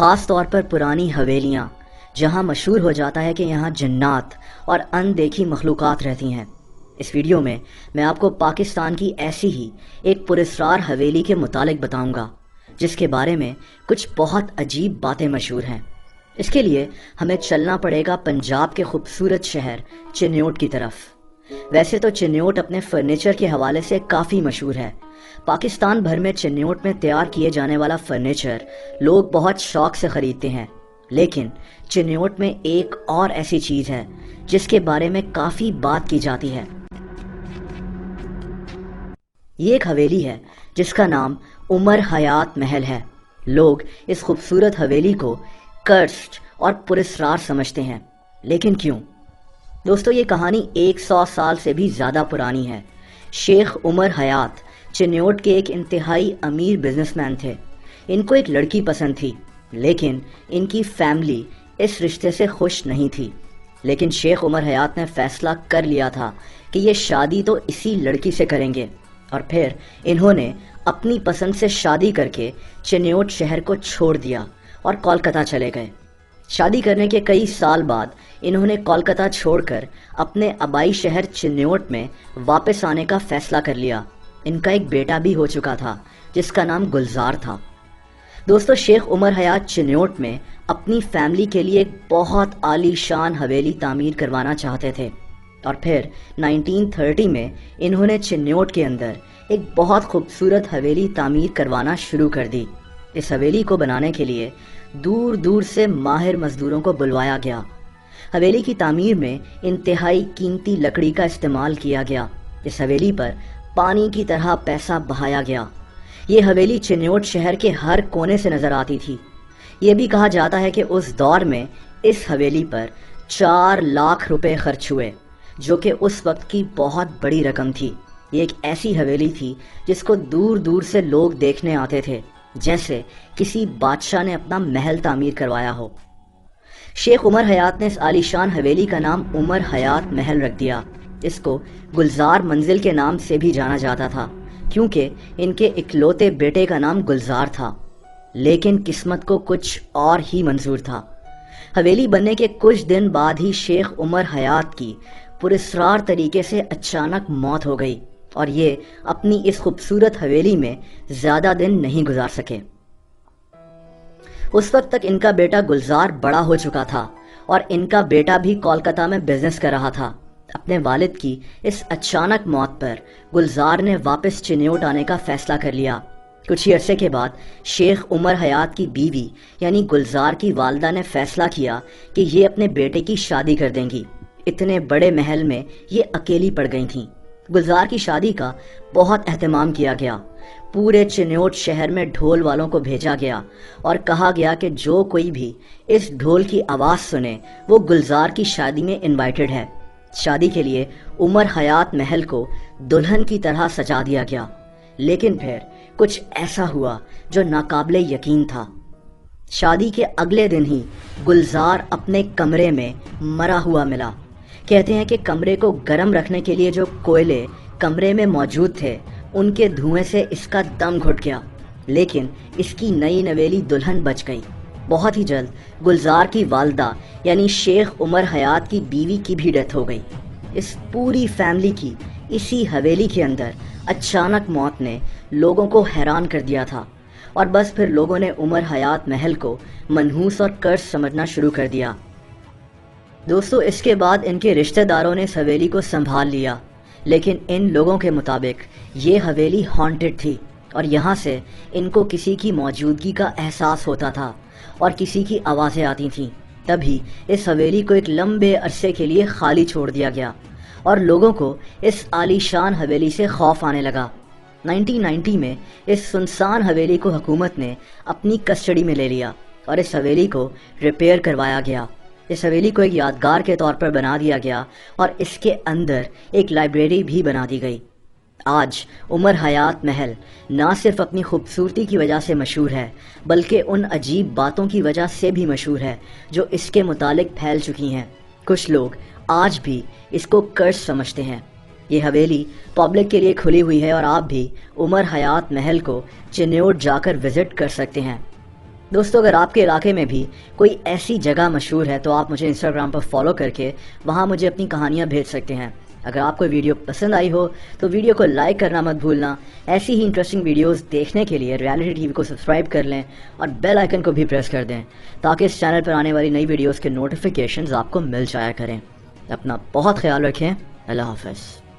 خاص طور پر پرانی حویلیاں، جہاں مشہور ہو جاتا ہے کہ یہاں جنات اور اندیکھی مخلوقات رہتی ہیں۔ اس ویڈیو میں آپ کو پاکستان کی ایسی ہی ایک پراسرار حویلی کے متعلق بتاؤں گا جس کے بارے میں کچھ بہت عجیب باتیں مشہور ہیں۔ اس کے لیے ہمیں چلنا پڑے گا پنجاب کے خوبصورت شہر چنیوٹ کی طرف۔ ویسے تو چنیوٹ اپنے فرنیچر کے حوالے سے کافی مشہور ہے۔ پاکستان بھر میں چنیوٹ میں تیار کیے جانے والا فرنیچر لوگ بہت شوق سے خریدتے ہیں، لیکن چنیوٹ میں ایک اور ایسی چیز ہے جس کے بارے میں کافی بات کی جاتی ہے۔ یہ ایک حویلی ہے جس کا نام عمر حیات محل ہے۔ لوگ اس خوبصورت حویلی کو کرسڈ اور پراسرار سمجھتے ہیں، لیکن کیوں؟ دوستو، یہ کہانی 100 سال سے بھی زیادہ پرانی ہے۔ شیخ عمر حیات چنیوٹ کے ایک انتہائی امیر بزنس مین تھے۔ ان کو ایک لڑکی پسند تھی، لیکن ان کی فیملی اس رشتے سے خوش نہیں تھی۔ لیکن شیخ عمر حیات نے فیصلہ کر لیا تھا کہ یہ شادی تو اسی لڑکی سے کریں گے، اور پھر انہوں نے اپنی پسند سے شادی کر کے چنیوٹ شہر کو چھوڑ دیا اور کولکتہ چلے گئے۔ شادی کرنے کے کئی سال بعد انہوں نے کولکتہ چھوڑ کر اپنے آبائی شہر چنیوٹ میں واپس آنے کا فیصلہ کر لیا۔ ان کا ایک بیٹا بھی ہو چکا تھا جس کا نام گلزار تھا۔ دوستو، شیخ عمر حیات چنیوٹ میں اپنی فیملی کے لیے ایک بہت عالی شان حویلی تعمیر کروانا چاہتے تھے، اور پھر 1930 میں انہوں نے چنیوٹ کے اندر ایک بہت خوبصورت حویلی تعمیر کروانا شروع کر دی۔ اس حویلی کو بنانے کے لیے دور دور سے ماہر مزدوروں کو بلوایا گیا۔ حویلی کی تعمیر میں انتہائی قیمتی لکڑی کا استعمال کیا گیا۔ اس حویلی پر پانی کی طرح پیسہ بہایا گیا۔ یہ حویلی چنیوٹ شہر کے ہر کونے سے نظر آتی تھی۔ یہ بھی کہا جاتا ہے کہ اس دور میں اس حویلی پر 4 لاکھ روپے خرچ ہوئے، جو کہ اس وقت کی بہت بڑی رقم تھی۔ یہ ایک ایسی حویلی تھی جس کو دور دور سے لوگ دیکھنے آتے تھے، جیسے کسی بادشاہ نے اپنا محل تعمیر کروایا ہو۔ شیخ عمر حیات نے اس عالی شان حویلی کا نام عمر حیات محل رکھ دیا۔ اس کو گلزار منزل کے نام سے بھی جانا جاتا تھا، کیونکہ ان کے اکلوتے بیٹے کا نام گلزار تھا۔ لیکن قسمت کو کچھ اور ہی منظور تھا۔ حویلی بننے کے کچھ دن بعد ہی شیخ عمر حیات کی پراسرار طریقے سے اچانک موت ہو گئی، اور یہ اپنی اس خوبصورت حویلی میں زیادہ دن نہیں گزار سکے۔ اس وقت تک ان کا بیٹا گلزار بڑا ہو چکا تھا، اور ان کا بیٹا بھی کولکتہ میں بزنس کر رہا تھا۔ اپنے والد کی اس اچانک موت پر گلزار نے واپس چنیوٹ آنے کا فیصلہ کر لیا۔ کچھ ہی عرصے کے بعد شیخ عمر حیات کی بیوی یعنی گلزار کی والدہ نے فیصلہ کیا کہ یہ اپنے بیٹے کی شادی کر دیں گی۔ اتنے بڑے محل میں یہ اکیلی پڑ گئی تھیں۔ گلزار کی شادی کا بہت اہتمام کیا گیا۔ پورے چنیوٹ شہر میں ڈھول والوں کو بھیجا گیا اور کہا گیا کہ جو کوئی بھی اس ڈھول کی آواز سنے وہ گلزار کی شادی میں انوائٹڈ ہے۔ شادی کے لیے عمر حیات محل کو دلہن کی طرح سجا دیا گیا، لیکن پھر کچھ ایسا ہوا جو ناقابل یقین تھا۔ شادی کے اگلے دن ہی گلزار اپنے کمرے میں مرا ہوا ملا۔ کہتے ہیں کہ کمرے کو گرم رکھنے کے لیے جو کوئلے کمرے میں موجود تھے ان کے دھوئیں سے اس کا دم گھٹ گیا، لیکن اس کی نئی نویلی دلہن بچ گئی۔ بہت ہی جلد گلزار کی والدہ یعنی شیخ عمر حیات کی بیوی کی بھی ڈیتھ ہو گئی۔ اس پوری فیملی کی اسی حویلی کے اندر اچانک موت نے لوگوں کو حیران کر دیا تھا، اور بس پھر لوگوں نے عمر حیات محل کو منحوس اور کرس سمجھنا شروع کر دیا۔ دوستو، اس کے بعد ان کے رشتہ داروں نے اس حویلی کو سنبھال لیا، لیکن ان لوگوں کے مطابق یہ حویلی ہانٹڈ تھی، اور یہاں سے ان کو کسی کی موجودگی کا احساس ہوتا تھا اور کسی کی آوازیں آتی تھیں۔ تبھی اس حویلی کو ایک لمبے عرصے کے لیے خالی چھوڑ دیا گیا، اور لوگوں کو اس عالی شان حویلی سے خوف آنے لگا۔ 1990 میں اس سنسان حویلی کو حکومت نے اپنی کسٹڈی میں لے لیا اور اس حویلی کو ریپیئر کروایا گیا۔ اس حویلی کو ایک یادگار کے طور پر بنا دیا گیا، اور اس کے اندر ایک لائبریری بھی بنا دی گئی۔ آج عمر حیات محل نہ صرف اپنی خوبصورتی کی وجہ سے مشہور ہے، بلکہ ان عجیب باتوں کی وجہ سے بھی مشہور ہے جو اس کے متعلق پھیل چکی ہیں۔ کچھ لوگ آج بھی اس کو کرس سمجھتے ہیں۔ یہ حویلی پبلک کے لیے کھلی ہوئی ہے، اور آپ بھی عمر حیات محل کو چنیوٹ جا کر وزٹ کر سکتے ہیں۔ دوستو اگر آپ کے علاقے میں بھی کوئی ایسی جگہ مشہور ہے تو آپ مجھے انسٹاگرام پر فالو کر کے وہاں مجھے اپنی کہانیاں بھیج سکتے ہیں۔ اگر آپ کو ویڈیو پسند آئی ہو تو ویڈیو کو لائک کرنا مت بھولنا۔ ایسی ہی انٹرسٹنگ ویڈیوز دیکھنے کے لیے ریالٹی ٹی وی کو سبسکرائب کر لیں اور بیل آئیکن کو بھی پریس کر دیں تاکہ اس چینل پر آنے والی نئی ویڈیوز کے نوٹیفیکیشنز آپ کو مل جایا کریں۔ اپنا بہت خیال رکھیں۔ اللہ حافظ۔